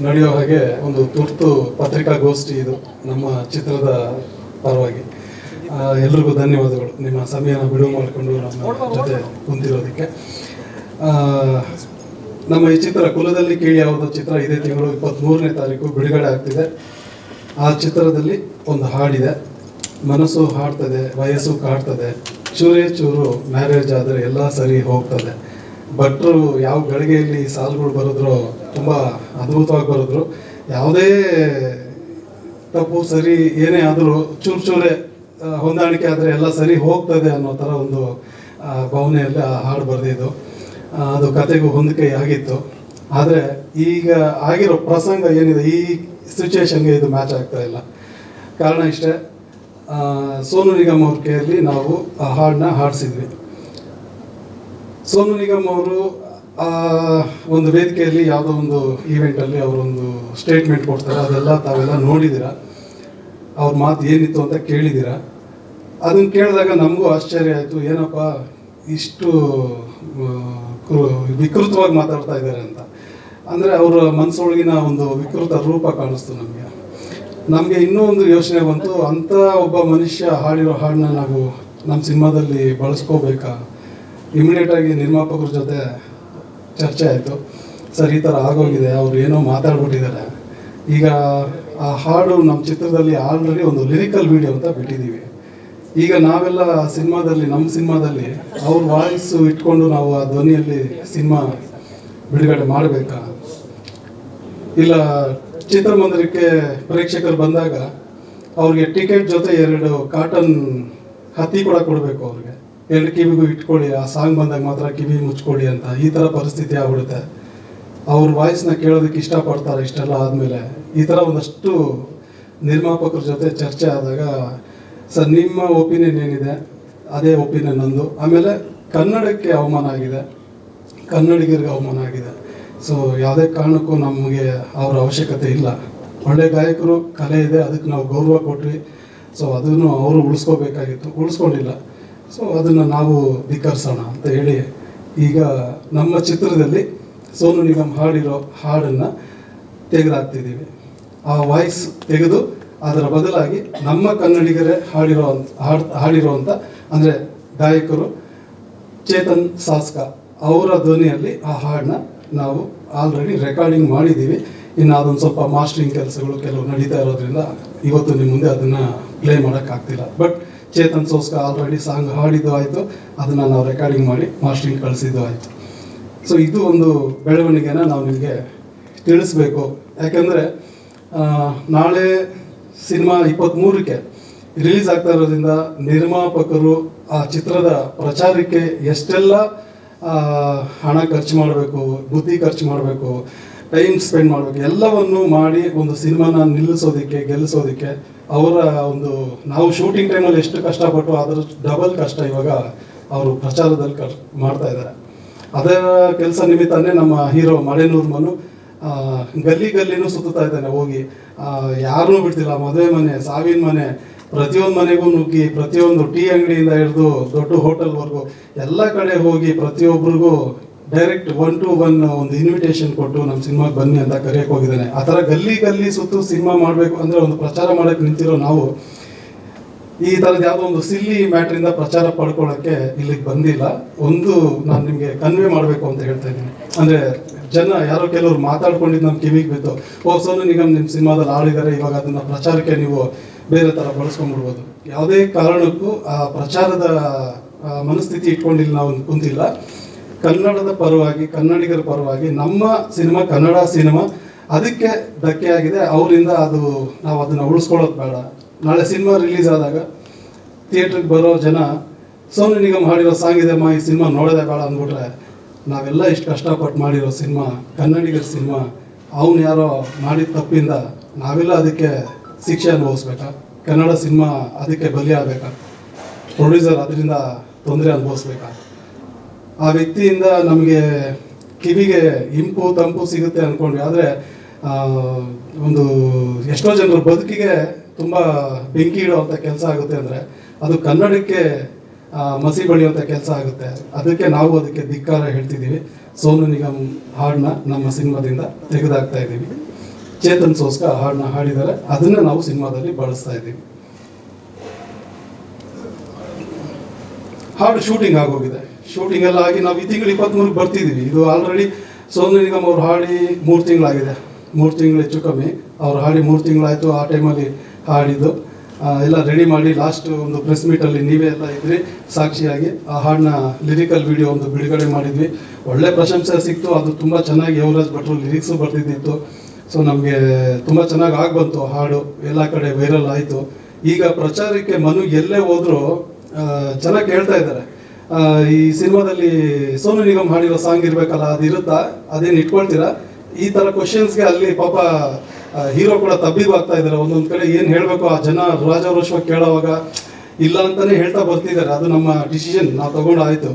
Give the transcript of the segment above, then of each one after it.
ನಡೆಯೋ ಹಾಗೆ ಒಂದು ತುರ್ತು ಪತ್ರಿಕಾಗೋಷ್ಠಿ ಇದು ನಮ್ಮ ಚಿತ್ರದ ಪರವಾಗಿ. ಎಲ್ರಿಗೂ ಧನ್ಯವಾದಗಳು ನಿಮ್ಮ ಸಮಯನ ಬಿಡುವು ಮಾಡಿಕೊಂಡು ನಮ್ಮ ಜೊತೆ ಕುಂತಿರೋದಕ್ಕೆ. ನಮ್ಮ ಈ ಚಿತ್ರ ಕುಲದಲ್ಲಿ ಕೇಳಿ ಯಾವುದೋ ಚಿತ್ರ ಇದೇ ತಿಂಗಳು 23ನೇ ತಾರೀಕು ಬಿಡುಗಡೆ ಆಗ್ತಿದೆ. ಆ ಚಿತ್ರದಲ್ಲಿ ಒಂದು ಹಾಡಿದೆ, ಮನಸ್ಸು ಹಾಡ್ತದೆ ವಯಸ್ಸು ಕಾಡ್ತದೆ, ಚೂರೇ ಚೂರು ಮ್ಯಾರೇಜ್ ಆದರೆ ಎಲ್ಲ ಸರಿ ಹೋಗ್ತದೆ. ಭಟ್ರು ಯಾವ ಗಳಿಗೆಯಲ್ಲಿ ಸಾಲುಗಳು ಬರೆದ್ರು ತುಂಬ ಅದ್ಭುತವಾಗಿ ಬರೆದ್ರು. ಯಾವುದೇ ತಪ್ಪು ಸರಿ ಏನೇ ಆದರೂ ಚೂರು ಚೂರೇ ಹೊಂದಾಣಿಕೆ ಆದರೆ ಎಲ್ಲ ಸರಿ ಹೋಗ್ತದೆ ಅನ್ನೋ ಥರ ಒಂದು ಭಾವನೆಯಲ್ಲಿ ಆ ಹಾಡು ಬರೆದಿದ್ದು. ಅದು ಕತೆಗೂ ಹೊಂದಿಕೆ ಆಗಿತ್ತು. ಆದರೆ ಈಗ ಆಗಿರೋ ಪ್ರಸಂಗ ಏನಿದೆ, ಈ ಸಿಚುವೇಶನ್ಗೆ ಇದು ಮ್ಯಾಚ್ ಆಗ್ತಾ ಇಲ್ಲ. ಕಾರಣ ಇಷ್ಟೇ, ಸೋನು ನಿಗಮ್ ಅವ್ರ ಕೈಯಲ್ಲಿ ನಾವು ಆ ಹಾಡನ್ನ ಹಾಡಿಸಿದ್ವಿ. ಸೋನು ನಿಗಮ್ ಅವರು ಒಂದು ವೇದಿಕೆಯಲ್ಲಿ ಯಾವುದೋ ಒಂದು ಈವೆಂಟಲ್ಲಿ ಅವರೊಂದು ಸ್ಟೇಟ್ಮೆಂಟ್ ಕೊಡ್ತಾರೆ. ಅದೆಲ್ಲ ತಾವೆಲ್ಲ ನೋಡಿದ್ದೀರಾ, ಅವ್ರ ಮಾತು ಏನಿತ್ತು ಅಂತ ಕೇಳಿದ್ದೀರಾ. ಅದನ್ನು ಕೇಳಿದಾಗ ನಮಗೂ ಆಶ್ಚರ್ಯ ಆಯಿತು, ಏನಪ್ಪ ಇಷ್ಟು ವಿಕೃತವಾಗಿ ಮಾತಾಡ್ತಾ ಇದ್ದಾರೆ ಅಂತ. ಅಂದರೆ ಅವರ ಮನಸ್ಸೊಳಗಿನ ಒಂದು ವಿಕೃತ ರೂಪ ಕಾಣಿಸ್ತು ನಮಗೆ. ಇನ್ನೂ ಒಂದು ಯೋಚನೆ ಬಂತು, ಅಂಥ ಒಬ್ಬ ಮನುಷ್ಯ ಹಾಡಿರೋ ಹಾಡನ್ನ ನಾವು ನಮ್ಮ ಸಿನಿಮಾದಲ್ಲಿ ಬಳಸ್ಕೋಬೇಕಾ. ಇಮಿಡಿಯೇಟಾಗಿ ನಿರ್ಮಾಪಕರ ಜೊತೆ ಚರ್ಚೆ ಆಯಿತು. ಸರ್, ಈ ಥರ ಆಗೋಗಿದೆ, ಅವ್ರು ಏನೋ ಮಾತಾಡ್ಬಿಟ್ಟಿದ್ದಾರೆ. ಈಗ ಆ ಹಾಡು ನಮ್ಮ ಚಿತ್ರದಲ್ಲಿ ಆಲ್ರೆಡಿ ಒಂದು ಲಿರಿಕಲ್ ವಿಡಿಯೋ ಅಂತ ಬಿಟ್ಟಿದ್ದೀವಿ. ಈಗ ನಾವೆಲ್ಲ ನಮ್ಮ ಸಿನಿಮಾದಲ್ಲಿ ಅವ್ರ ವಾಯ್ಸು ಇಟ್ಕೊಂಡು ನಾವು ಆ ಧ್ವನಿಯಲ್ಲಿ ಸಿನಿಮಾ ಬಿಡುಗಡೆ ಮಾಡಬೇಕಾ, ಇಲ್ಲ ಚಿತ್ರಮಂದಿರಕ್ಕೆ ಪ್ರೇಕ್ಷಕರು ಬಂದಾಗ ಅವ್ರಿಗೆ ಟಿಕೆಟ್ ಜೊತೆ 2 ಕಾಟನ್ ಹತ್ತಿ ಕೂಡ ಕೊಡಬೇಕು. ಅವ್ರಿಗೆ 2 ಕಿವಿಗೂ ಇಟ್ಕೊಳ್ಳಿ, ಆ ಸಾಂಗ್ ಬಂದಾಗ ಮಾತ್ರ ಕಿವಿ ಮುಚ್ಕೊಳ್ಳಿ ಅಂತ. ಈ ಥರ ಪರಿಸ್ಥಿತಿ ಆಗ್ಬಿಡುತ್ತೆ. ಅವ್ರ ವಾಯ್ಸ್ನ ಕೇಳೋದಕ್ಕೆ ಇಷ್ಟಪಡ್ತಾರೆ. ಇಷ್ಟೆಲ್ಲ ಆದಮೇಲೆ ಈ ಥರ ಒಂದಷ್ಟು ನಿರ್ಮಾಪಕರ ಜೊತೆ ಚರ್ಚೆ ಆದಾಗ, ಸರ್ ನಿಮ್ಮ ಒಪಿನಿಯನ್ ಏನಿದೆ ಅದೇ ಒಪಿನಿಯನ್ ನಂದು. ಆಮೇಲೆ ಕನ್ನಡಕ್ಕೆ ಅವಮಾನ ಆಗಿದೆ, ಕನ್ನಡಿಗರಿಗೆ ಅವಮಾನ ಆಗಿದೆ. ಸೊ ಯಾವುದೇ ಕಾರಣಕ್ಕೂ ನಮಗೆ ಅವರ ಅವಶ್ಯಕತೆ ಇಲ್ಲ. ಒಳ್ಳೆ ಗಾಯಕರು, ಕಲೆ ಇದೆ, ಅದಕ್ಕೆ ನಾವು ಗೌರವ ಕೊಟ್ವಿ. ಸೊ ಅದನ್ನು ಅವರು ಉಳಿಸ್ಕೋಬೇಕಾಗಿತ್ತು, ಉಳಿಸ್ಕೊಂಡಿಲ್ಲ. ಸೊ ಅದನ್ನು ನಾವು ಧಿಕ್ಕರಿಸೋಣ ಅಂತ ಹೇಳಿ ಈಗ ನಮ್ಮ ಚಿತ್ರದಲ್ಲಿ ಸೋನು ನಿಗಮ್ ಹಾಡಿರೋ ಹಾಡನ್ನು ತೆಗೆದಾಕ್ತಿದ್ದೀವಿ. ಆ ವಾಯ್ಸ್ ತೆಗೆದು ಅದರ ಬದಲಾಗಿ ನಮ್ಮ ಕನ್ನಡಿಗರೇ ಹಾಡಿರೋವಂಥ ಅಂದರೆ ಗಾಯಕರು ಚೇತನ್ ಸಾಸ್ಕ ಅವರ ಧ್ವನಿಯಲ್ಲಿ ಆ ಹಾಡನ್ನ ನಾವು ಆಲ್ರೆಡಿ ರೆಕಾರ್ಡಿಂಗ್ ಮಾಡಿದ್ದೀವಿ. ಇನ್ನು ಅದೊಂದು ಸ್ವಲ್ಪ ಮಾಸ್ಟರಿಂಗ್ ಕೆಲಸಗಳು ಕೆಲವು ನಡೀತಾ ಇರೋದ್ರಿಂದ ಇವತ್ತು ನಿಮ್ಮ ಮುಂದೆ ಅದನ್ನು ಪ್ಲೇ ಮಾಡೋಕ್ಕಾಗ್ತಿಲ್ಲ. But Chetan Sosca already song ಹಾಡಿದ್ದು ಆಯಿತು, ಅದನ್ನು ನಾವು ರೆಕಾರ್ಡಿಂಗ್ ಮಾಡಿ ಮಾಸ್ಟರಿಂಗ್ ಕಳಿಸಿದ್ದು ಆಯಿತು. ಸೊ ಇದು ಒಂದು ಬೆಳವಣಿಗೆನ ನಾವು ನಿಮಗೆ ತಿಳಿಸ್ಬೇಕು. ಯಾಕೆಂದರೆ ನಾಳೆ ಸಿನಿಮಾ 23ಕ್ಕೆ ರಿಲೀಸ್ ಆಗ್ತಾ ಇರೋದ್ರಿಂದ ನಿರ್ಮಾಪಕರು ಆ ಚಿತ್ರದ ಪ್ರಚಾರಕ್ಕೆ ಎಷ್ಟೆಲ್ಲ ಹಣ ಖರ್ಚು ಮಾಡಬೇಕು, ಬುದ್ಧಿ ಖರ್ಚು ಮಾಡಬೇಕು, ಟೈಮ್ ಸ್ಪೆಂಡ್ ಮಾಡಬೇಕು, ಎಲ್ಲವನ್ನು ಮಾಡಿ ಒಂದು ಸಿನಿಮಾನ ನಿಲ್ಲಿಸೋದಕ್ಕೆ ಗೆಲ್ಲಿಸೋದಕ್ಕೆ ಅವರ ಒಂದು ನಾವು ಶೂಟಿಂಗ್ ಟೈಮಲ್ಲಿ ಎಷ್ಟು ಕಷ್ಟಪಟ್ಟು ಅದ್ರ ಡಬಲ್ ಕಷ್ಟ ಇವಾಗ ಅವರು ಪ್ರಚಾರದಲ್ಲಿ ಮಾಡ್ತಾ ಇದ್ದಾರೆ. ಅದರ ಕೆಲಸ ನಿಮಿತ್ತನೇ ನಮ್ಮ ಹೀರೋ ಮಳೆನೂರ್ ಮನು ಗಲ್ಲಿನೂ ಸುತ್ತಾ ಇದ್ದಾನೆ. ಹೋಗಿ ಯಾರನ್ನೂ ಬಿಡ್ತಿಲ್ಲ. ಮದುವೆ ಮನೆ, ಸಾವಿನ ಮನೆ, ಪ್ರತಿಯೊಂದು ಮನೆಗೂ ನುಗ್ಗಿ, ಪ್ರತಿಯೊಂದು ಟೀ ಅಂಗಡಿಯಿಂದ ಹಿಡಿದು ದೊಡ್ಡ ಹೋಟೆಲ್ವರೆಗೂ ಎಲ್ಲ ಕಡೆ ಹೋಗಿ ಪ್ರತಿಯೊಬ್ಬರಿಗೂ ಡೈರೆಕ್ಟ್ 1 to 1 ಒಂದು ಇನ್ವಿಟೇಷನ್ ಕೊಟ್ಟು ನಮ್ಮ ಸಿನಿಮಾಗೆ ಬನ್ನಿ ಅಂತ ಕರೆಯಕ್ಕೆ ಹೋಗಿದ್ದಾನೆ. ಆ ಥರ ಗಲ್ಲಿ ಸುತ್ತು ಸಿನಿಮಾ ಮಾಡಬೇಕು ಅಂದರೆ ಒಂದು ಪ್ರಚಾರ ಮಾಡೋಕ್ಕೆ ನಿಂತಿರೋ ನಾವು ಈ ಥರದ ಯಾವುದೋ ಒಂದು ಸಿಲ್ಲಿ ಮ್ಯಾಟ್ರಿಂದ ಪ್ರಚಾರ ಪಡ್ಕೊಳ್ಳೋಕ್ಕೆ ಇಲ್ಲಿಗೆ ಬಂದಿಲ್ಲ. ಒಂದು ನಾನು ನಿಮಗೆ ಕನ್ವೆ ಮಾಡಬೇಕು ಅಂತ ಹೇಳ್ತಾ ಇದ್ದೀನಿ. ಅಂದರೆ ಜನ ಯಾರೋ ಕೆಲವರು ಮಾತಾಡ್ಕೊಂಡಿದ್ದು ನಮ್ಮ ಕಿವಿಗೆ ಬಿತ್ತು, ಸೋನು ನಿಗಮ್ ನಿಮ್ಮ ಸಿನಿಮಾದಲ್ಲಿ ಆಡಿದ್ದಾರೆ, ಇವಾಗ ಅದನ್ನು ಪ್ರಚಾರಕ್ಕೆ ನೀವು ಬೇರೆ ಥರ ಬಳಸ್ಕೊಂಡ್ಬಿಡ್ಬೋದು. ಯಾವುದೇ ಕಾರಣಕ್ಕೂ ಆ ಪ್ರಚಾರದ ಮನಸ್ಥಿತಿ ಇಟ್ಕೊಂಡಿಲ್ಲ, ನಾವು ಕುಂತಿಲ್ಲ. ಕನ್ನಡದ ಪರವಾಗಿ, ಕನ್ನಡಿಗರ ಪರವಾಗಿ ನಮ್ಮ ಸಿನಿಮಾ ಕನ್ನಡ ಸಿನಿಮಾ, ಅದಕ್ಕೆ ಧಕ್ಕೆ ಆಗಿದೆ. ಅವರಿಂದ ಅದು ನಾವು ಅದನ್ನು ಉಳಿಸ್ಕೊಳ್ಳೋದು ಬೇಡ. ನಾಳೆ ಸಿನಿಮಾ ರಿಲೀಸ್ ಆದಾಗ ಥಿಯೇಟ್ರಿಗೆ ಬರೋ ಜನ ಸೋನು ನಿಗಮ್ ಹಾಡಿರೋ ಸಾಂಗ್ ಇದೆಮ್ಮ, ಈ ಸಿನಿಮಾ ನೋಡೋದೇ ಬೇಡ ಅಂದ್ಬಿಟ್ರೆ ನಾವೆಲ್ಲ ಇಷ್ಟು ಕಷ್ಟಪಟ್ಟು ಮಾಡಿರೋ ಸಿನಿಮಾ, ಕನ್ನಡಿಗರ ಸಿನಿಮಾ, ಅವನು ಯಾರೋ ಮಾಡಿದ ತಪ್ಪಿಂದ ನಾವೆಲ್ಲ ಅದಕ್ಕೆ ಶಿಕ್ಷೆ ಅನುಭವಿಸ್ಬೇಕಾ? ಕನ್ನಡ ಸಿನಿಮಾ ಅದಕ್ಕೆ ಬಲಿಯಾಗಬೇಕಾ? ಪ್ರೊಡ್ಯೂಸರ್ ಅದರಿಂದ ತೊಂದರೆ ಅನುಭವಿಸ್ಬೇಕಾ? ಆ ವ್ಯಕ್ತಿಯಿಂದ ನಮಗೆ ಕಿವಿಗೆ ಇಂಪು ತಂಪು ಸಿಗುತ್ತೆ ಅಂದ್ಕೊಂಡ್ವಿ. ಆದರೆ ಒಂದು ಎಷ್ಟೋ ಜನರ ಬದುಕಿಗೆ ತುಂಬ ಬೆಂಕಿ ಇಡುವಂಥ ಕೆಲಸ ಆಗುತ್ತೆ. ಅಂದರೆ ಅದು ಕನ್ನಡಕ್ಕೆ ಮಸಿ ಬಳಿಯುವಂಥ ಕೆಲಸ ಆಗುತ್ತೆ. ಅದಕ್ಕೆ ನಾವು ಅದಕ್ಕೆ ಧಿಕ್ಕಾರ ಹೇಳ್ತಿದ್ದೀವಿ. ಸೋನು ನಿಗಮ್ ಹಾಡನ್ನ ನಮ್ಮ ಸಿನಿಮಾದಿಂದ ತೆಗೆದಾಕ್ತಾ ಇದ್ದೀವಿ. ಚೇತನ್ ಸೋಸ್ಕ ಹಾಡನ್ನ ಹಾಡಿದ್ದಾರೆ, ಅದನ್ನ ನಾವು ಸಿನಿಮಾದಲ್ಲಿ ಬಳಸ್ತಾ ಇದ್ದೀವಿ. ಹಾಡು ಶೂಟಿಂಗ್ ಆಗೋಗಿದೆ, ಶೂಟಿಂಗ್ ಎಲ್ಲ ಆಗಿ ನಾವು ಈ ತಿಂಗಳು 23 ಬರ್ತಿದ್ದೀವಿ. ಇದು ಆಲ್ರೆಡಿ ಸೋನು ನಿಗಮ್ ಅವ್ರು ಹಾಡಿ 3 ತಿಂಗಳಾಗಿದೆ, 3 ತಿಂಗಳು ಹೆಚ್ಚು ಕಮ್ಮಿ. ಅವ್ರು ಹಾಡಿ 3 ತಿಂಗಳಾಯಿತು. ಆ ಟೈಮಲ್ಲಿ ಹಾಡಿದ್ದು ಎಲ್ಲ ರೆಡಿ ಮಾಡಿ ಲಾಸ್ಟ್ ಒಂದು ಪ್ರೆಸ್ ಮೀಟಲ್ಲಿ ನೀವೇ ಎಲ್ಲ ಇದ್ರಿ ಸಾಕ್ಷಿಯಾಗಿ. ಆ ಹಾಡನ್ನ ಲಿರಿಕಲ್ ವಿಡಿಯೋ ಒಂದು ಬಿಡುಗಡೆ ಮಾಡಿದ್ವಿ, ಒಳ್ಳೆ ಪ್ರಶಂಸೆ ಸಿಕ್ತು. ಅದು ತುಂಬ ಚೆನ್ನಾಗಿ ಯೋಗರಾಜ್ ಭಟ್ರು ಲಿರಿಕ್ಸು ಬರ್ತಿದ್ದಿತ್ತು. ಸೊ ನಮಗೆ ತುಂಬ ಚೆನ್ನಾಗಿ ಬಂತು ಹಾಡು, ಎಲ್ಲ ಕಡೆ ವೈರಲ್ ಆಯಿತು. ಈಗ ಪ್ರಚಾರಕ್ಕೆ ಮನು ಎಲ್ಲೇ ಹೋದರೂ ಚೆನ್ನಾಗಿ ಕೇಳ್ತಾ ಇದ್ದಾರೆ, ಈ ಸಿನಿಮಾದಲ್ಲಿ ಸೋನು ನಿಗಮ್ ಹಾಡಿರೋ ಸಾಂಗ್ ಇರಬೇಕಲ್ಲ, ಅದು ಇರುತ್ತಾ, ಅದೇನು ಇಟ್ಕೊಳ್ತೀರಾ, ಈ ಥರ ಕ್ವಶನ್ಸ್ಗೆ ಅಲ್ಲಿ ಪಾಪ ಹೀರೋ ಕೂಡ ತಬ್ಬಿಬಾಗ್ತಾ ಇದ್ದಾರೆ. ಒಂದೊಂದು ಕಡೆ ಏನು ಹೇಳಬೇಕು ಆ ಜನ ರಾಜಾರೋಷವಾಗಿ ಕೇಳೋವಾಗ ಇಲ್ಲ ಅಂತಲೇ ಹೇಳ್ತಾ ಬರ್ತಿದ್ದಾರೆ. ಅದು ನಮ್ಮ ಡಿಸಿಷನ್ ನಾವು ತಗೊಂಡಾಯಿತು,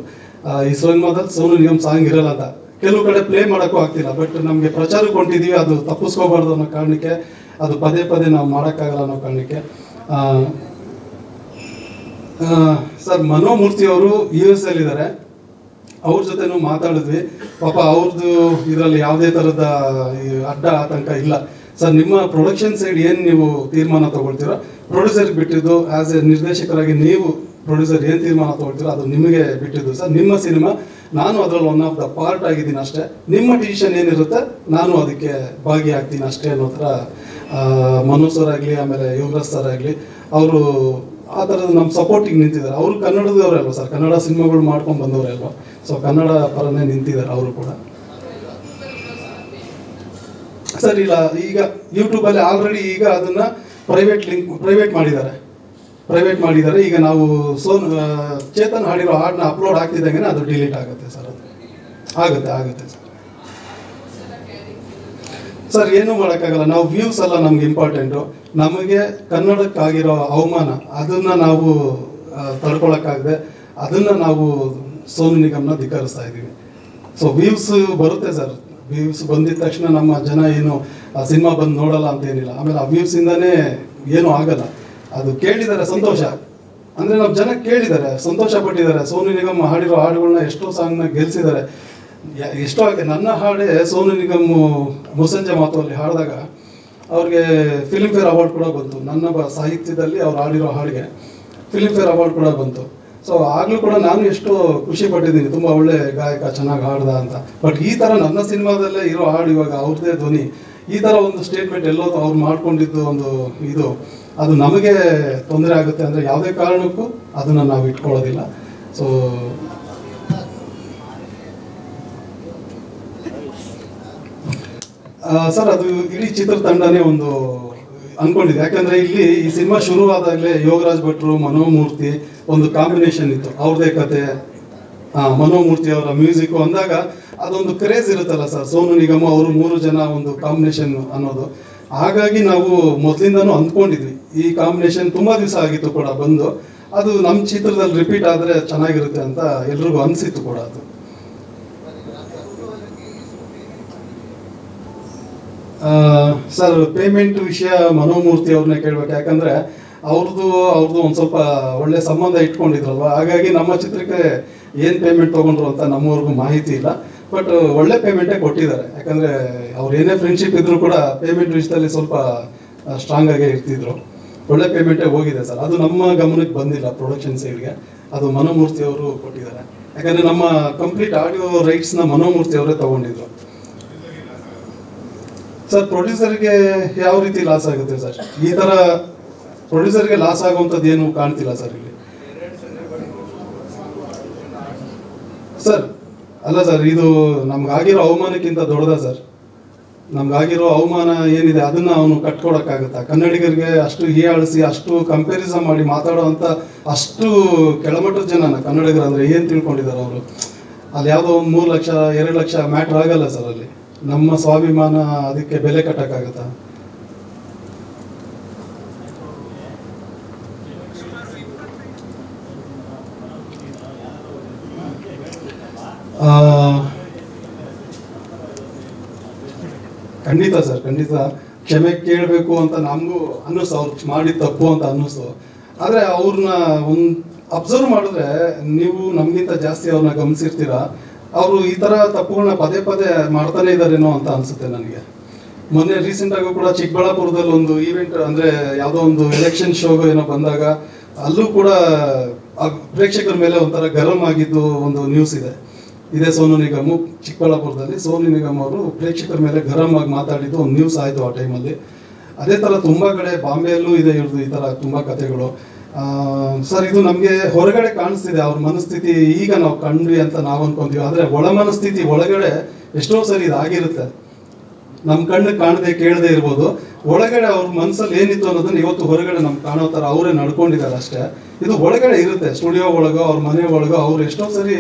ಈ ಸಿನಿಮಾದಲ್ಲಿ ಸೋನು ನಿಗಮ್ ಸಾಂಗ್ ಇರಲ್ಲ ಅಂತ. ಕೆಲವು ಕಡೆ ಪ್ಲೇ ಮಾಡೋಕ್ಕೂ ಆಗ್ತಿಲ್ಲ, ಬಟ್ ನಮಗೆ ಪ್ರಚಾರಕ್ಕೆ ಹೊಂಟಿದ್ದೀವಿ, ಅದು ತಪ್ಪಿಸ್ಕೋಬಾರ್ದು ಅನ್ನೋ ಕಾರಣಕ್ಕೆ, ಅದು ಪದೇ ಪದೇ ನಾವು ಮಾಡೋಕ್ಕಾಗಲ್ಲ ಅನ್ನೋ ಕಾರಣಕ್ಕೆ. ಸರ್ ಮನೋಮೂರ್ತಿ ಅವರು US ಅಲ್ಲಿದ್ದಾರೆ, ಅವ್ರ ಜೊತೆನೂ ಮಾತಾಡಿದ್ವಿ. ಪಾಪ ಅವ್ರದ್ದು ಇದರಲ್ಲಿ ಯಾವುದೇ ಥರದ ಅಡ್ಡ ಆತಂಕ ಇಲ್ಲ. ಸರ್ ನಿಮ್ಮ ಪ್ರೊಡಕ್ಷನ್ ಸೈಡ್ ಏನು ನೀವು ತೀರ್ಮಾನ ತೊಗೊಳ್ತೀರೋ, ಪ್ರೊಡ್ಯೂಸರ್ಗೆ ಬಿಟ್ಟಿದ್ದು, ಆ್ಯಸ್ ಎ ನಿರ್ದೇಶಕರಾಗಿ ನೀವು ಪ್ರೊಡ್ಯೂಸರ್ ಏನು ತೀರ್ಮಾನ ತೊಗೊಳ್ತೀರೋ ಅದು ನಿಮಗೆ ಬಿಟ್ಟಿದ್ದು ಸರ್. ನಿಮ್ಮ ಸಿನಿಮಾ, ನಾನು ಅದರಲ್ಲಿ ಒನ್ ಆಫ್ ದ ಪಾರ್ಟ್ ಆಗಿದ್ದೀನಿ ಅಷ್ಟೇ. ನಿಮ್ಮ ಡಿಸಿಷನ್ ಏನಿರುತ್ತೆ ನಾನು ಅದಕ್ಕೆ ಭಾಗಿಯಾಗ್ತೀನಿ ಅಷ್ಟೇ ಅನ್ನೋ ಥರ ಮನೋಜ್ ಸರ್ ಆಗಲಿ, ಆಮೇಲೆ ಯೋಗರಾಜ್ ಸರ್ ಆಗಲಿ, ಅವರು ಆ ಥರದ ನಮ್ಮ ಸಪೋರ್ಟಿಗೆ ನಿಂತಿದ್ದಾರೆ. ಅವರು ಕನ್ನಡದವರೇ ಅಲ್ವಾ ಸರ್, ಕನ್ನಡ ಸಿನಿಮಾಗಳು ಮಾಡ್ಕೊಂಡು ಬಂದವರೇ ಅಲ್ವಾ, ಸೊ ಕನ್ನಡ ಪರನೇ ನಿಂತಿದ್ದಾರೆ ಅವರು ಕೂಡ. ಸರ್ ಇಲ್ಲ, ಈಗ ಯೂಟ್ಯೂಬಲ್ಲಿ ಆಲ್ರೆಡಿ ಈಗ ಅದನ್ನು ಪ್ರೈವೇಟ್ ಮಾಡಿದ್ದಾರೆ. ಈಗ ನಾವು ಚೇತನ್ ಹಾಡಿರೋ ಹಾಡನ್ನ ಅಪ್ಲೋಡ್ ಆಗ್ತಿದ್ದಂಗೆ ಅದು ಡಿಲೀಟ್ ಆಗುತ್ತೆ ಸರ್. ಅದು ಆಗುತ್ತೆ ಸರ್. ಸರ್ ಏನೂ ಮಾಡೋಕ್ಕಾಗಲ್ಲ, ನಾವು ವ್ಯೂಸ್ ಅಲ್ಲ ನಮ್ಗೆ ಇಂಪಾರ್ಟೆಂಟು. ನಮಗೆ ಕನ್ನಡಕ್ಕಾಗಿರೋ ಅವಮಾನ ಅದನ್ನು ನಾವು ತಡ್ಕೊಳಕ್ಕಾಗದೆ ಅದನ್ನು ನಾವು ಸೋನು ನಿಗಮ್ನ ಧಿಕ್ಕರಿಸ್ತಾ ಇದ್ದೀವಿ. ಸೊ ವ್ಯೂಸ್ ಬರುತ್ತೆ ಸರ್, ವ್ಯೂಸ್ ಬಂದಿದ ತಕ್ಷಣ ನಮ್ಮ ಜನ ಏನು ಸಿನಿಮಾ ಬಂದು ನೋಡಲ್ಲ ಅಂತೇನಿಲ್ಲ. ಆಮೇಲೆ ಆ ವ್ಯೂಸಿಂದನೇ ಏನೂ ಆಗಲ್ಲ. ಅದು ಕೇಳಿದ್ದಾರೆ ಸಂತೋಷ, ಅಂದರೆ ನಮ್ಮ ಜನ ಕೇಳಿದ್ದಾರೆ, ಸಂತೋಷ ಪಟ್ಟಿದ್ದಾರೆ. ಸೋನು ನಿಗಮ್ ಹಾಡಿರೋ ಹಾಡುಗಳನ್ನ ಎಷ್ಟೋ ಸಾಂಗ್ನ ಗೆಲ್ಲಿಸಿದ್ದಾರೆ. ಎಷ್ಟೋ ಆಗಿದೆ. ನನ್ನ ಹಾಡೇ ಸೋನು ನಿಗಮ್ ಮುಸ್ಸಂಜೆ ಮಾತುಲ್ಲಿ ಹಾಡಿದಾಗ ಅವ್ರಿಗೆ ಫಿಲ್ಮ್ಫೇರ್ ಅವಾರ್ಡ್ ಕೂಡ ಬಂತು. ನನ್ನ ಸಾಹಿತ್ಯದಲ್ಲಿ ಅವ್ರು ಹಾಡಿರೋ ಹಾಡಿಗೆ ಫಿಲ್ಮ್ಫೇರ್ ಅವಾರ್ಡ್ ಕೂಡ ಬಂತು. ಸೊ ಆಗಲೂ ಕೂಡ ನಾನು ಎಷ್ಟು ಖುಷಿ ಪಟ್ಟಿದ್ದೀನಿ, ತುಂಬ ಒಳ್ಳೆ ಗಾಯಕ, ಚೆನ್ನಾಗಿ ಹಾಡ್ದ ಅಂತ. ಬಟ್ ಈ ಥರ ನನ್ನ ಸಿನಿಮಾದಲ್ಲೇ ಇರೋ ಹಾಡು, ಇವಾಗ ಅವ್ರದ್ದೇ ಧ್ವನಿ, ಈ ಥರ ಒಂದು ಸ್ಟೇಟ್ಮೆಂಟ್ ಎಲ್ಲೋ ಅವ್ರು ಮಾಡ್ಕೊಂಡಿದ್ದು ಒಂದು ಇದು, ಅದು ನಮಗೆ ತೊಂದರೆ ಆಗುತ್ತೆ. ಅಂದರೆ ಯಾವುದೇ ಕಾರಣಕ್ಕೂ ಅದನ್ನು ನಾವು ಇಟ್ಕೊಳ್ಳೋದಿಲ್ಲ. ಸೊ ಸರ್ ಅದು ಇಡೀ ಚಿತ್ರತಂಡನೇ ಒಂದು ಅಂದ್ಕೊಂಡಿದೆ. ಯಾಕಂದರೆ ಇಲ್ಲಿ ಈ ಸಿನಿಮಾ ಶುರುವಾದಾಗಲೇ ಯೋಗರಾಜ್ ಭಟ್ರು, ಮನೋಮೂರ್ತಿ ಒಂದು ಕಾಂಬಿನೇಷನ್ ಇತ್ತು, ಅವ್ರದ್ದೇ ಕತೆ, ಮನೋಮೂರ್ತಿ ಅವರ ಮ್ಯೂಸಿಕ್ಕು ಅಂದಾಗ ಅದೊಂದು ಕ್ರೇಜ್ ಇರುತ್ತಲ್ಲ ಸರ್, ಸೋನು ನಿಗಮ್ ಅವರು 3 ಜನ ಒಂದು ಕಾಂಬಿನೇಷನ್ ಅನ್ನೋದು. ಹಾಗಾಗಿ ನಾವು ಮೊದಲಿಂದನೂ ಅಂದ್ಕೊಂಡಿದ್ವಿ ಈ ಕಾಂಬಿನೇಷನ್. ತುಂಬ ದಿವಸ ಆಗಿತ್ತು ಕೂಡ ಬಂದು, ಅದು ನಮ್ಮ ಚಿತ್ರದಲ್ಲಿ ರಿಪೀಟ್ ಆದರೆ ಚೆನ್ನಾಗಿರುತ್ತೆ ಅಂತ ಎಲ್ರಿಗೂ ಅನಿಸಿತ್ತು ಕೂಡ. ಅದು ಸರ್ ಪೇಮೆಂಟ್ ವಿಷಯ ಮನೋಮೂರ್ತಿ ಅವ್ರನ್ನೇ ಕೇಳಬೇಕು. ಯಾಕಂದರೆ ಅವ್ರದ್ದು ಒಂದು ಸ್ವಲ್ಪ ಒಳ್ಳೆ ಸಂಬಂಧ ಇಟ್ಕೊಂಡಿದ್ರಲ್ವ, ಹಾಗಾಗಿ ನಮ್ಮ ಚಿತ್ರಕ್ಕೆ ಏನು ಪೇಮೆಂಟ್ ತೊಗೊಂಡ್ರು ಅಂತ ನಮ್ಮವ್ರಿಗೂ ಮಾಹಿತಿ ಇಲ್ಲ. ಬಟ್ ಒಳ್ಳೆ ಪೇಮೆಂಟೇ ಕೊಟ್ಟಿದ್ದಾರೆ. ಯಾಕಂದರೆ ಅವ್ರು ಏನೇ ಫ್ರೆಂಡ್ಶಿಪ್ ಇದ್ದರೂ ಕೂಡ ಪೇಮೆಂಟ್ ವಿಷಯದಲ್ಲಿ ಸ್ವಲ್ಪ ಸ್ಟ್ರಾಂಗ್ ಆಗೇ ಇರ್ತಿದ್ರು. ಒಳ್ಳೆ ಪೇಮೆಂಟೇ ಹೋಗಿದೆ ಸರ್. ಅದು ನಮ್ಮ ಗಮನಕ್ಕೆ ಬಂದಿಲ್ಲ ಪ್ರೊಡಕ್ಷನ್ ಸೈಡ್ಗೆ, ಅದು ಮನೋಮೂರ್ತಿ ಅವರು ಕೊಟ್ಟಿದ್ದಾರೆ. ಯಾಕಂದರೆ ನಮ್ಮ ಕಂಪ್ಲೀಟ್ ಆಡಿಯೋ ರೈಟ್ಸ್ನ ಮನೋಮೂರ್ತಿ ಅವರೇ ತೊಗೊಂಡಿದ್ರು. ಸರ್ ಪ್ರೊಡ್ಯೂಸರ್ಗೆ ಯಾವ ರೀತಿ ಲಾಸ್ ಆಗುತ್ತೆ ಸರ್? ಈ ಥರ ಪ್ರೊಡ್ಯೂಸರ್ಗೆ ಲಾಸ್ ಆಗುವಂಥದ್ದು ಏನು ಕಾಣ್ತಿಲ್ಲ ಸರ್ ಇಲ್ಲಿ. ಸರ್ ಅಲ್ಲ ಸರ್, ಇದು ನಮ್ಗಾಗಿರೋ ಅವಮಾನಕ್ಕಿಂತ ದೊಡ್ಡದ ಸರ್. ನಮ್ಗಾಗಿರೋ ಅವಮಾನ ಏನಿದೆ ಅದನ್ನು ಅವನು ಕಟ್ಕೊಡೋಕ್ಕಾಗುತ್ತಾ? ಕನ್ನಡಿಗರಿಗೆ ಅಷ್ಟು ಹೀಯಾಳಿಸಿ, ಅಷ್ಟು ಕಂಪ್ಯಾರಿಸನ್ ಮಾಡಿ ಮಾತಾಡೋ ಅಂಥ ಅಷ್ಟು ಕೆಳಮಟ್ಟದ ಜನ ಕನ್ನಡಿಗರು ಅಂದರೆ ಏನು ತಿಳ್ಕೊಂಡಿದ್ದಾರೆ ಅವರು? ಅಲ್ಲಿ ಯಾವುದೋ ಒಂದು 3 ಲಕ್ಷ 2 ಲಕ್ಷ ಮ್ಯಾಟ್ರ್ ಆಗಲ್ಲ ಸರ್. ಅಲ್ಲಿ ನಮ್ಮ ಸ್ವಾಭಿಮಾನ, ಅದಕ್ಕೆ ಬೆಲೆ ಕಟ್ಟಕ್ಕಾಗತ್ತಾ? ಖಂಡಿತ ಸರ್, ಖಂಡಿತ ಕ್ಷಮೆ ಕೇಳಬೇಕು ಅಂತ ನಮಗೂ ಅನ್ನಿಸ್ತು, ಅವ್ರು ಮಾಡಿದ ತಪ್ಪು ಅಂತ ಅನ್ನಿಸ್ತು. ಆದರೆ ಅವ್ರನ್ನ ಒಂದು ಅಬ್ಸರ್ವ್ ಮಾಡಿದ್ರೆ, ನೀವು ನಮಗಿಂತ ಜಾಸ್ತಿ ಅವ್ರನ್ನ ಗಮನಿಸಿರ್ತೀರ, ಅವರು ಈ ಥರ ತಪ್ಪುಗಳನ್ನ ಪದೇ ಪದೇ ಮಾಡ್ತಾನೆ ಇದ್ದಾರೇನೋ ಅಂತ ಅನಿಸುತ್ತೆ ನನಗೆ. ಮೊನ್ನೆ ರೀಸೆಂಟಾಗೂ ಕೂಡ ಚಿಕ್ಕಬಳ್ಳಾಪುರದಲ್ಲಿ ಒಂದು ಈವೆಂಟ್ ಅಂದರೆ ಯಾವುದೋ ಒಂದು ಎಲೆಕ್ಷನ್ ಶೋಗೋ ಏನೋ ಬಂದಾಗ ಅಲ್ಲೂ ಕೂಡ ಆ ಪ್ರೇಕ್ಷಕರ ಮೇಲೆ ಒಂಥರ ಗರಂ ಆಗಿದ್ದು ಒಂದು ನ್ಯೂಸ್ ಇದೆ. ಇದೇ ಸೋನು ನಿಗಮ್ ಚಿಕ್ಕಬಳ್ಳಾಪುರದಲ್ಲಿ ಸೋನು ನಿಗಮ್ ಅವರು ಪ್ರೇಕ್ಷಕರ ಮೇಲೆ ಗರಂ ಆಗಿ ಮಾತಾಡಿದ್ದು ಒಂದು ನ್ಯೂಸ್ ಆಯಿತು ಆ ಟೈಮಲ್ಲಿ. ಅದೇ ಥರ ತುಂಬ ಕಡೆ ಬಾಂಬೆಯಲ್ಲೂ ಇದೆ ಇವ್ರದ್ದು ಈ ಥರ ತುಂಬ ಕಥೆಗಳು. ಸರ್ ಇದು ನಮಗೆ ಹೊರಗಡೆ ಕಾಣಿಸ್ತಿದೆ ಅವ್ರ ಮನಸ್ಥಿತಿ, ಈಗ ನಾವು ಕಂಡ್ವಿ ಅಂತ ನಾವು ಅನ್ಕೊಂತೀವಿ. ಆದರೆ ಒಳ ಮನಸ್ಥಿತಿ ಒಳಗಡೆ ಎಷ್ಟೋ ಸರಿ ಇದಾಗಿರುತ್ತೆ. ನಮ್ಮ ಕಣ್ಣು ಕಾಣದೆ ಕೇಳದೆ ಇರ್ಬೋದು, ಒಳಗಡೆ ಅವ್ರ ಮನಸ್ಸಲ್ಲಿ ಏನಿತ್ತು ಅನ್ನೋದನ್ನ ಇವತ್ತು ಹೊರಗಡೆ ನಮ್ಗೆ ಕಾಣೋ ಥರ ಅವರೇ ನಡ್ಕೊಂಡಿದ್ದಾರೆ ಅಷ್ಟೇ. ಇದು ಒಳಗಡೆ ಇರುತ್ತೆ, ಸ್ಟುಡಿಯೋ ಒಳಗೋ ಅವ್ರ ಮನೆ ಒಳಗೋ ಅವ್ರು ಎಷ್ಟೋ ಸರಿ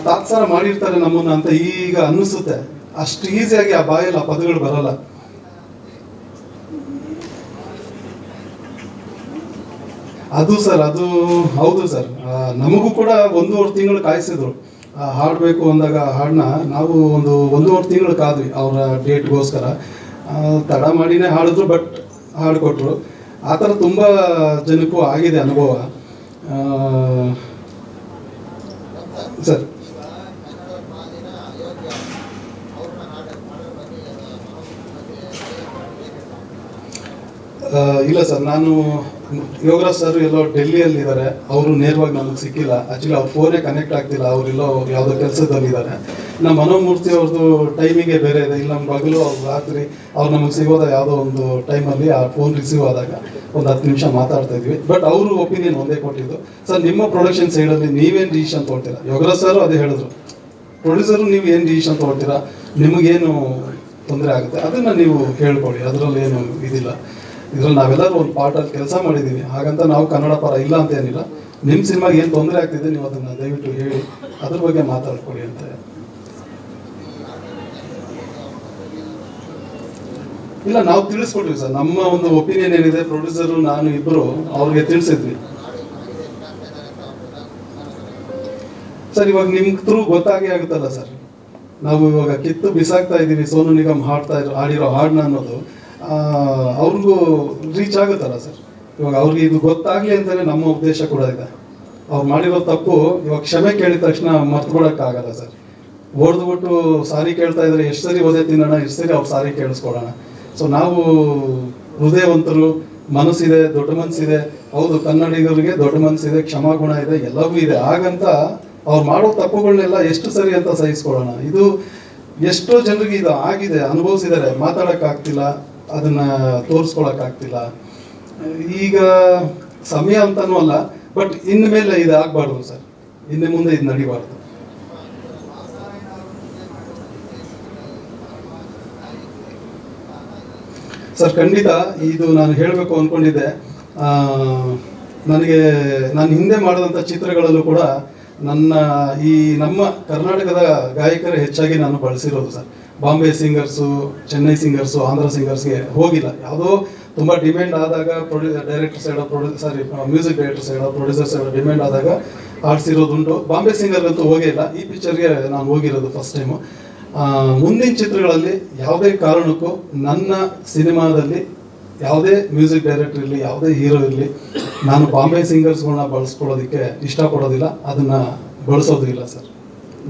ತಾತ್ಸಾರ ಮಾಡಿರ್ತಾರೆ ನಮ್ಮನ್ನ ಅಂತ ಈಗ ಅನ್ನಿಸುತ್ತೆ. ಅಷ್ಟು ಈಸಿಯಾಗಿ ಆ ಬಾಯಲ್ಲಿ ಆ ಪದಗಳು ಬರಲ್ಲ. ಅದು ಸರ್, ಅದು ಹೌದು ಸರ್. ನಮಗೂ ಕೂಡ 1.5 ತಿಂಗಳು ಕಾಯಿಸಿದ್ರು ಹಾಡಬೇಕು ಅಂದಾಗ. ಹಾಡನ್ನ ನಾವು 1.5 ತಿಂಗಳು ಕಾದ್ವಿ ಅವರ ಡೇಟ್ಗೋಸ್ಕರ. ತಡ ಮಾಡಿನೇ ಹಾಡಿದ್ರು, ಬಟ್ ಹಾಡಿಕೊಟ್ರು. ಆ ಥರ ತುಂಬ ಜನಕ್ಕೂ ಆಗಿದೆ ಅನುಭವ ಸರ್. ಇಲ್ಲ ಸರ್, ನಾನು ಯೋಗರಾಜ್ ಸರ್ ಎಲ್ಲೋ ಡೆಲ್ಲಿಯಲ್ಲಿ ಇದ್ದಾರೆ, ಅವರು ನೇರವಾಗಿ ನನಗೆ ಸಿಕ್ಕಿಲ್ಲ. ಆ್ಯಕ್ಚುಲಿ ಅವ್ರ ಫೋನೇ ಕನೆಕ್ಟ್ ಆಗ್ತಿಲ್ಲ, ಅವರೆಲ್ಲೋ ಯಾವುದೋ ಕೆಲಸದಲ್ಲಿದ್ದಾರೆ. ನಮ್ಮ ಮನೋಮೂರ್ತಿ ಅವ್ರದ್ದು ಟೈಮಿಂಗೇ ಬೇರೆ ಇದೆ. ಇಲ್ಲ ನಮ್ಮ ಬಗಲು ಅವ್ರು ರಾತ್ರಿ ಅವ್ರು ನಮಗೆ ಸಿಗೋದ ಯಾವುದೋ ಒಂದು ಟೈಮಲ್ಲಿ ಆ ಫೋನ್ ರಿಸೀವ್ ಆದಾಗ ಒಂದು 10 ನಿಮಿಷ ಮಾತಾಡ್ತಾ ಇದ್ವಿ. ಬಟ್ ಅವರು ಒಪಿನಿಯನ್ ಒಂದೇ ಕೊಟ್ಟಿದ್ದು, ಸರ್ ನಿಮ್ಮ ಪ್ರೊಡಕ್ಷನ್ ಸೈಡಲ್ಲಿ ನೀವೇನು ಡಿಸಿಷನ್ ತೊಗೊಳ್ತೀರಾ. ಯೋಗರಾಜ್ ಸರ್ ಅದೇ ಹೇಳಿದ್ರು, ಪ್ರೊಡ್ಯೂಸರು ನೀವು ಏನು ಡಿಸಿಷನ್ ತೊಗೊಳ್ತೀರಾ, ನಿಮಗೇನು ತೊಂದರೆ ಆಗುತ್ತೆ ಅದನ್ನು ನೀವು ಹೇಳ್ಕೊಳ್ಳಿ, ಅದರಲ್ಲಿ ಏನು ಇದಿಲ್ಲ. ಇದ್ರಲ್ಲಿ ನಾವೆಲ್ಲರೂ ಒಂದು ಪಾರ್ಟಲ್ಲಿ ಕೆಲಸ ಮಾಡಿದ್ದೀವಿ, ಹಾಗಂತ ನಾವು ಕನ್ನಡ ಪರ ಇಲ್ಲ ಅಂತ ಏನಿಲ್ಲ. ನಿಮ್ಮ ಸಿನಿಮಾಗೆ ಏನು ತೊಂದರೆ ಆಗ್ತಿದೆ ನೀವು ಅದನ್ನು ದಯವಿಟ್ಟು ಹೇಳಿ, ಅದ್ರ ಬಗ್ಗೆ ಮಾತಾಡ್ಕೊಳ್ಳಿ ಅಂತ. ಇಲ್ಲ, ನಾವು ತಿಳಿಸ್ಕೊಡ್ತೀವಿ ಸರ್, ನಮ್ಮ ಒಂದು ಒಪಿನಿಯನ್ ಏನಿದೆ, ಪ್ರೊಡ್ಯೂಸರು ನಾನು ಇಬ್ಬರು ಅವ್ರಿಗೆ ತಿಳಿಸಿದ್ವಿ ಸರ್. ಇವಾಗ ನಿಮ್ಗೆ ಥ್ರೂ ಗೊತ್ತಾಗೇ ಆಗುತ್ತಲ್ಲ ಸರ್, ನಾವು ಇವಾಗ ಕಿತ್ತು ಬಿಸಾಕ್ತಾ ಇದ್ದೀವಿ ಸೋನು ನಿಗಮ್ ಹಾಡಿರೋ ಹಾಡನ್ನ ಅನ್ನೋದು ಅವ್ರಿಗೂ ರೀಚ್ ಆಗುತ್ತಲ್ಲ ಸರ್. ಇವಾಗ ಅವ್ರಿಗೆ ಇದು ಗೊತ್ತಾಗಲಿ ಅಂತಲೇ ನಮ್ಮ ಉದ್ದೇಶ ಕೂಡ ಇದೆ. ಅವ್ರು ಮಾಡಿರೋ ತಪ್ಪು ಇವಾಗ ಕ್ಷಮೆ ಕೇಳಿದ ತಕ್ಷಣ ಮರ್ತ್ಕೊಳಕ್ಕಾಗಲ್ಲ ಸರ್. ಓಡ್ದುಬಿಟ್ಟು ಸಾರಿ ಕೇಳ್ತಾ ಇದ್ರೆ ಎಷ್ಟು ಸರಿ ಒದೆ ತಿನ್ನೋಣ, ಎಷ್ಟು ಸರಿ ಅವ್ರು ಸಾರಿ ಕೇಳಿಸ್ಕೊಡೋಣ. ಸೊ ನಾವು ಹೃದಯವಂತರು, ಮನಸ್ಸಿದೆ, ದೊಡ್ಡ ಮನಸ್ಸಿದೆ. ಹೌದು, ಕನ್ನಡಿಗರಿಗೆ ದೊಡ್ಡ ಮನಸ್ಸಿದೆ, ಕ್ಷಮಾಗುಣ ಇದೆ, ಎಲ್ಲವೂ ಇದೆ. ಹಾಗಂತ ಅವ್ರು ಮಾಡೋ ತಪ್ಪುಗಳನ್ನೆಲ್ಲ ಎಷ್ಟು ಸರಿ ಅಂತ ಸಹಿಸ್ಕೊಳ್ಳೋಣ. ಇದು ಎಷ್ಟೋ ಜನರಿಗೆ ಇದು ಆಗಿದೆ, ಅನುಭವಿಸಿದ್ದಾರೆ, ಮಾತಾಡೋಕ್ಕಾಗ್ತಿಲ್ಲ, ಅದನ್ನು ತೋರಿಸ್ಕೊಳಕ್ಕಾಗ್ತಿಲ್ಲ. ಈಗ ಸಮಯ ಅಂತನೂ ಅಲ್ಲ, ಬಟ್ ಇನ್ನು ಮೇಲೆ ಇದು ಆಗಬಾರ್ದು ಸರ್, ಇನ್ನು ಮುಂದೆ ಇದು ನಡಿಬಾರ್ದು ಸರ್. ಖಂಡಿತ ಇದು ನಾನು ಹೇಳಬೇಕು ಅಂದ್ಕೊಂಡಿದ್ದೆ. ನಾನು ಹಿಂದೆ ಮಾಡಿದಂಥ ಚಿತ್ರಗಳಲ್ಲೂ ಕೂಡ ನಮ್ಮ ಕರ್ನಾಟಕದ ಗಾಯಕರೇ ಹೆಚ್ಚಾಗಿ ನಾನು ಬಳಸಿರೋದು sir. Bombay singers, Chennai singers, Andhra ಸಿಂಗರ್ಸ್ಗೆ ಹೋಗಿಲ್ಲ. ಯಾವುದೋ ತುಂಬ ಡಿಮ್ಯಾಂಡ್ ಆದಾಗ director side, music director side, producer side demand ಆದಾಗ ಆಡಿಸಿರೋದುಂಟು. ಬಾಂಬೆ ಸಿಂಗರ್ಗಂತೂ ಹೋಗೇ ಇಲ್ಲ. ಈ ಪಿಕ್ಚರ್ಗೆ ನಾನು ಹೋಗಿರೋದು ಫಸ್ಟ್ ಟೈಮು. ಮುಂದಿನ ಚಿತ್ರಗಳಲ್ಲಿ ಯಾವುದೇ ಕಾರಣಕ್ಕೂ ನನ್ನ ಸಿನಿಮಾದಲ್ಲಿ ಯಾವುದೇ ಮ್ಯೂಸಿಕ್ ಡೈರೆಕ್ಟರ್ ಇರಲಿ, ಯಾವುದೇ ಹೀರೋ ಇರಲಿ, ನಾನು ಬಾಂಬೆ ಸಿಂಗರ್ಸ್ಗಳನ್ನ ಬಳಸ್ಕೊಳ್ಳೋದಕ್ಕೆ ಇಷ್ಟಪಡೋದಿಲ್ಲ, ಅದನ್ನು ಬಳಸೋದು ಇಲ್ಲ ಸರ್.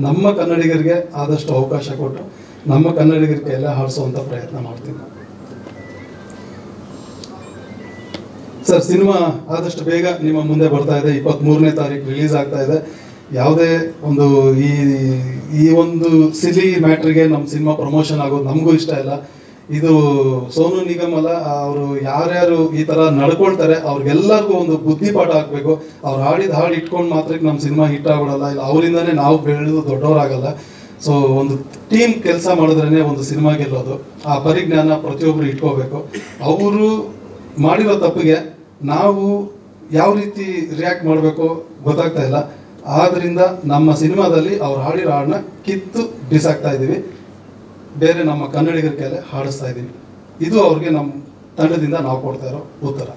ನಮ್ಮ ಕನ್ನಡಿಗರಿಗೆ ಆದಷ್ಟು ಅವಕಾಶ ಕೊಟ್ಟು ನಮ್ಮ ಕನ್ನಡಿಗರ ಕೈಯಲ್ಲೇ ಹಾಡಿಸುವಂಥ ಪ್ರಯತ್ನ ಮಾಡ್ತೀನಿ ಸರ್. ಸಿನಿಮಾ ಆದಷ್ಟು ಬೇಗ ನಿಮ್ಮ ಮುಂದೆ ಬರ್ತಾ ಇದೆ. 23ನೇ ತಾರೀಕು ರಿಲೀಸ್ ಆಗ್ತಾ ಇದೆ. ಯಾವುದೇ ಒಂದು ಈ ಒಂದು ಸಿಲಿ ಮ್ಯಾಟ್ರಿಗೆ ನಮ್ಮ ಸಿನಿಮಾ ಪ್ರಮೋಷನ್ ಆಗೋದು ನಮಗೂ ಇಷ್ಟ ಇಲ್ಲ. ಇದು ಸೋನು ನಿಗಮ್ ಅಲ್ಲ, ಅವರು ಯಾರ್ಯಾರು ಈ ಥರ ನಡ್ಕೊಳ್ತಾರೆ ಅವ್ರಿಗೆಲ್ಲರಿಗೂ ಒಂದು ಬುದ್ಧಿಪಾಠ ಆಗಬೇಕು. ಅವ್ರು ಹಾಡಿದ ಹಾಡು ಇಟ್ಕೊಂಡು ಮಾತ್ರಕ್ಕೆ ನಮ್ಮ ಸಿನಿಮಾ ಹಿಟ್ ಆಗ್ಬಿಡಲ್ಲ, ಇಲ್ಲ ಅವರಿಂದನೇ ನಾವು ಬೆಳೆದು ದೊಡ್ಡವರಾಗಲ್ಲ. ಸೊ ಒಂದು ಟೀಮ್ ಕೆಲಸ ಮಾಡಿದ್ರೇ ಒಂದು ಸಿನಿಮಾ ಗೆಲ್ಲೋದು. ಆ ಪರಿಜ್ಞಾನ ಪ್ರತಿಯೊಬ್ಬರು ಇಟ್ಕೋಬೇಕು. ಅವರು ಮಾಡಿರೋ ತಪ್ಪಿಗೆ ನಾವು ಯಾವ ರೀತಿ ರಿಯಾಕ್ಟ್ ಮಾಡಬೇಕು ಗೊತ್ತಾಗ್ತಾ ಇಲ್ಲ. ಆದ್ದರಿಂದ ನಮ್ಮ ಸಿನಿಮಾದಲ್ಲಿ ಅವ್ರು ಹಾಡಿರೋ ಹಾಡನ್ನ ಕಿತ್ತು ಬಿಸಾಕ್ತಾ ಇದ್ದೀವಿ, ಬೇರೆ ನಮ್ಮ ಕನ್ನಡಿಗರ ಕೈಲೇ ಹಾಡಿಸ್ತಾ ಇದ್ದೀವಿ. ಇದು ಅವ್ರಿಗೆ ನಮ್ಮ ತಂಡದಿಂದ ನಾವು ಕೊಡ್ತಾ ಇರೋ ಉತ್ತರ.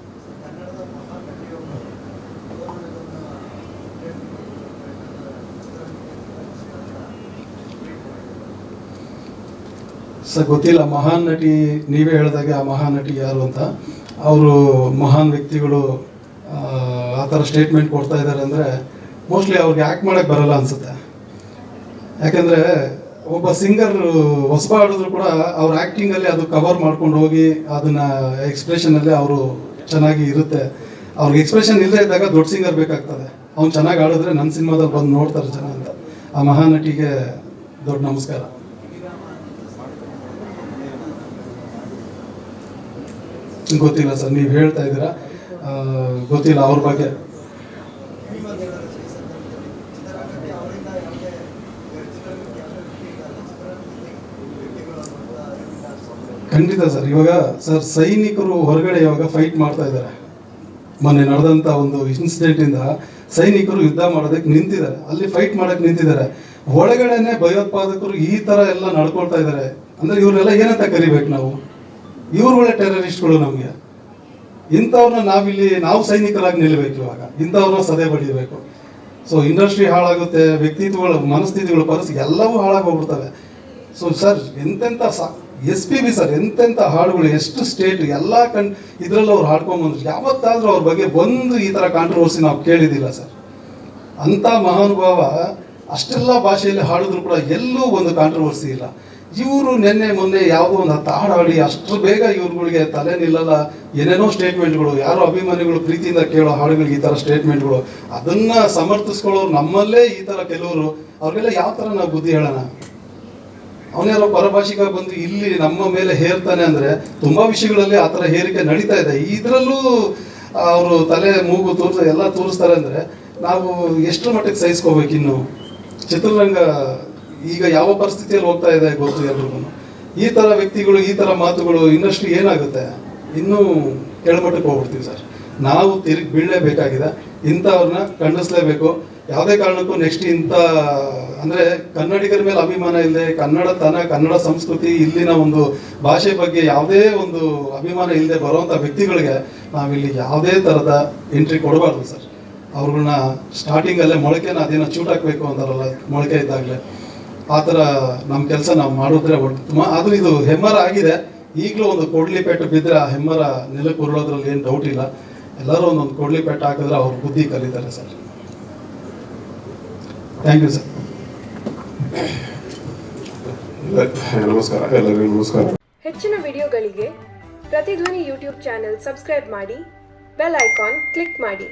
ಸರ್ ಗೊತ್ತಿಲ್ಲ, ಮಹಾನ್ ನಟಿ ನೀವೇ ಹೇಳಿದಾಗೆ ಆ ಮಹಾನ್ ನಟಿ ಯಾರು ಅಂತ. ಅವರು ಮಹಾನ್ ವ್ಯಕ್ತಿಗಳು ಆ ಥರ ಸ್ಟೇಟ್ಮೆಂಟ್ ಕೊಡ್ತಾ ಇದ್ದಾರೆ ಅಂದರೆ ಮೋಸ್ಟ್ಲಿ ಅವ್ರಿಗೆ ಆ್ಯಕ್ಟ್ ಮಾಡೋಕ್ಕೆ ಬರಲ್ಲ ಅನಿಸುತ್ತೆ. ಯಾಕೆಂದರೆ ಒಬ್ಬ ಸಿಂಗರ್ ಹೊಸಬ ಹಾಡಿದ್ರು ಕೂಡ ಅವ್ರ ಆ್ಯಕ್ಟಿಂಗಲ್ಲಿ ಅದು ಕವರ್ ಮಾಡ್ಕೊಂಡು ಹೋಗಿ ಅದನ್ನು ಎಕ್ಸ್ಪ್ರೆಷನಲ್ಲಿ ಅವರು ಚೆನ್ನಾಗಿ ಇರುತ್ತೆ. ಅವ್ರಿಗೆ ಎಕ್ಸ್ಪ್ರೆಷನ್ ಇಲ್ಲದೆ ಇದ್ದಾಗ ದೊಡ್ಡ ಸಿಂಗರ್ ಬೇಕಾಗ್ತದೆ. ಅವ್ನು ಚೆನ್ನಾಗಿ ಆಡಿದ್ರೆ ನನ್ನ ಸಿನಿಮಾದಲ್ಲಿ ಬಂದು ನೋಡ್ತಾರೆ ಜನ ಅಂತ. ಆ ಮಹಾನಟಿಗೆ ದೊಡ್ಡ ನಮಸ್ಕಾರ. ಗೊತ್ತಿಲ್ಲ ಸರ್, ನೀವು ಹೇಳ್ತಾ ಇದ್ದೀರಾ, ಗೊತ್ತಿಲ್ಲ ಅವ್ರ ಬಗ್ಗೆ. ಖಂಡಿತ ಸರ್. ಇವಾಗ ಸರ್ ಸೈನಿಕರು ಹೊರಗಡೆ ಇವಾಗ ಫೈಟ್ ಮಾಡ್ತಾ ಇದ್ದಾರೆ. ಮೊನ್ನೆ ನಡೆದಂಥ ಒಂದು ಇನ್ಸಿಡೆಂಟಿಂದ ಸೈನಿಕರು ಯುದ್ಧ ಮಾಡೋದಕ್ಕೆ ನಿಂತಿದ್ದಾರೆ, ಅಲ್ಲಿ ಫೈಟ್ ಮಾಡೋಕ್ಕೆ ನಿಂತಿದ್ದಾರೆ. ಒಳಗಡೆನೆ ಭಯೋತ್ಪಾದಕರು ಈ ಥರ ಎಲ್ಲ ನಡ್ಕೊಳ್ತಾ ಇದ್ದಾರೆ ಅಂದರೆ ಇವರೆಲ್ಲ ಏನಂತ ಕರಿಬೇಕು ನಾವು? ಇವ್ರುಗಳೇ ಟೆರರಿಸ್ಟ್ಗಳು ನಮಗೆ. ಇಂಥವ್ರನ್ನ ನಾವು ಸೈನಿಕರಾಗಿ ನಿಲ್ಲಬೇಕು. ಇವಾಗ ಇಂಥವ್ರನ್ನ ಸದೆ ಬಡಿಬೇಕು. ಸೊ ಇಂಡಸ್ಟ್ರಿ ಹಾಳಾಗುತ್ತೆ, ವ್ಯಕ್ತಿತ್ವಗಳು, ಮನಸ್ಥಿತಿಗಳು, ಪರಿಸ್ಥಿತಿ ಎಲ್ಲವೂ ಹಾಳಾಗೋಗ್ಬಿಡ್ತವೆ. ಸೊ ಸರ್ ಎಂತೆಂಥ SP ಸರ್ ಎಂತೆಂಥ ಹಾಡುಗಳು, ಎಷ್ಟು ಸ್ಟೇಟ್ ಎಲ್ಲ ಇದರಲ್ಲಿ ಅವ್ರು ಹಾಡ್ಕೊಂಬಂದ್ರು. ಯಾವತ್ತಾದರೂ ಅವ್ರ ಬಗ್ಗೆ ಒಂದು ಈ ಥರ ಕಾಂಟ್ರವರ್ಸಿ ನಾವು ಕೇಳಿದ್ದಿಲ್ಲ ಸರ್. ಅಂಥ ಮಹಾನುಭಾವ ಅಷ್ಟೆಲ್ಲ ಭಾಷೆಯಲ್ಲಿ ಹಾಡಿದ್ರು ಕೂಡ ಎಲ್ಲೂ ಒಂದು ಕಾಂಟ್ರವರ್ಸಿ ಇಲ್ಲ. ಇವರು ಮೊನ್ನೆ ಯಾವುದೋ ಒಂದು 10 ಹಾಡು ಹಾಡಿ ಅಷ್ಟು ಬೇಗ ಇವ್ರುಗಳಿಗೆ ತಲೆ ನಿಲ್ಲಲ್ಲ. ಏನೇನೋ ಸ್ಟೇಟ್ಮೆಂಟ್ಗಳು, ಯಾರೋ ಅಭಿಮಾನಿಗಳು ಪ್ರೀತಿಯಿಂದ ಕೇಳೋ ಹಾಡುಗಳಿಗೆ ಈ ಥರ ಸ್ಟೇಟ್ಮೆಂಟ್ಗಳು, ಅದನ್ನು ಸಮರ್ಥಿಸ್ಕೊಳ್ಳೋರು ನಮ್ಮಲ್ಲೇ ಈ ಥರ ಕೆಲವರು. ಅವ್ರಿಗೆಲ್ಲ ಯಾವ ಥರ ನಾವು ಬುದ್ಧಿ ಹೇಳೋಣ? ಅವನ್ಯಾರೋ ಪರಭಾಷಿಕ ಬಂದು ಇಲ್ಲಿ ನಮ್ಮ ಮೇಲೆ ಹೇರ್ತಾನೆ ಅಂದರೆ ತುಂಬ ವಿಷಯಗಳಲ್ಲಿ ಆ ಥರ ಹೇರಿಕೆ ನಡೀತಾ ಇದೆ. ಇದರಲ್ಲೂ ಅವರು ತಲೆ ಮೂಗು ಎಲ್ಲ ತೋರಿಸ್ತಾರೆ ಅಂದರೆ ನಾವು ಎಷ್ಟು ಮಟ್ಟಿಗೆ ಸಹಿಸ್ಕೋಬೇಕು? ಇನ್ನು ಚಿತ್ರರಂಗ ಈಗ ಯಾವ ಪರಿಸ್ಥಿತಿಯಲ್ಲಿ ಹೋಗ್ತಾ ಇದೆ ಗೊತ್ತು ಎಲ್ರಿಗೂ. ಈ ಥರ ವ್ಯಕ್ತಿಗಳು, ಈ ಥರ ಮಾತುಗಳು, ಇಂಡಸ್ಟ್ರಿ ಏನಾಗುತ್ತೆ? ಇನ್ನೂ ಕೆಳಮಟ್ಟಕ್ಕೆ ಹೋಗ್ಬಿಡ್ತೀವಿ ಸರ್. ನಾವು ತಿರುಗಿ ಬೀಳಲೇಬೇಕಾಗಿದೆ. ಇಂಥವ್ರನ್ನ ಖಂಡಿಸ್ಲೇಬೇಕು. ಯಾವುದೇ ಕಾರಣಕ್ಕೂ ನೆಕ್ಸ್ಟ್ ಇಂಥ ಅಂದರೆ ಕನ್ನಡಿಗರ ಮೇಲೆ ಅಭಿಮಾನ ಇಲ್ಲದೆ, ಕನ್ನಡ ಸಂಸ್ಕೃತಿ, ಇಲ್ಲಿನ ಒಂದು ಭಾಷೆ ಬಗ್ಗೆ ಯಾವುದೇ ಒಂದು ಅಭಿಮಾನ ಇಲ್ಲದೆ ಬರುವಂಥ ವ್ಯಕ್ತಿಗಳಿಗೆ ನಾವಿಲ್ಲಿ ಯಾವುದೇ ಥರದ ಎಂಟ್ರಿ ಕೊಡಬಾರ್ದು ಸರ್. ಅವ್ರನ್ನ ಸ್ಟಾರ್ಟಿಂಗಲ್ಲೇ ಮೊಳಕೆನ ಅದೇನೋ ಚೂಟಾಕಬೇಕು ಅಂತಾರಲ್ಲ, ಮೊಳಕೆ ಇದ್ದಾಗಲೇ ಆ ಥರ ನಮ್ಮ ಕೆಲಸ ನಾವು ಮಾಡಿದ್ರೆ ಅದು ಇದು ಹೆಮ್ಮರ ಆಗಿದೆ. ಈಗಲೂ ಒಂದು ಕೊಡ್ಲಿ ಪೆಟ್ಟು ಬಿದ್ದರೆ ಆ ಹೆಮ್ಮರ ನೆಲಕ್ಕೆ ಉರುಳೋದ್ರಲ್ಲಿ ಏನು ಡೌಟ್ ಇಲ್ಲ. ಎಲ್ಲರೂ ಒಂದೊಂದು ಕೊಡ್ಲಿ ಪೆಟ್ಟು ಹಾಕಿದ್ರೆ ಅವ್ರ ಬುದ್ಧಿ ಕಲಿತಾರೆ ಸರ್. Thank you sir. ನಮಸ್ಕಾರ, ಎಲ್ಲರಿಗೂ ನಮಸ್ಕಾರ. ಹೆಚ್ಚಿನ ವಿಡಿಯೋಗಳಿಗೆ ಪ್ರತಿಧ್ವನಿ ಯೂಟ್ಯೂಬ್ ಚಾನೆಲ್ ಸಬ್ಸ್ಕ್ರೈಬ್ ಮಾಡಿ, ಬೆಲ್ ಐಕಾನ್ ಕ್ಲಿಕ್ ಮಾಡಿ.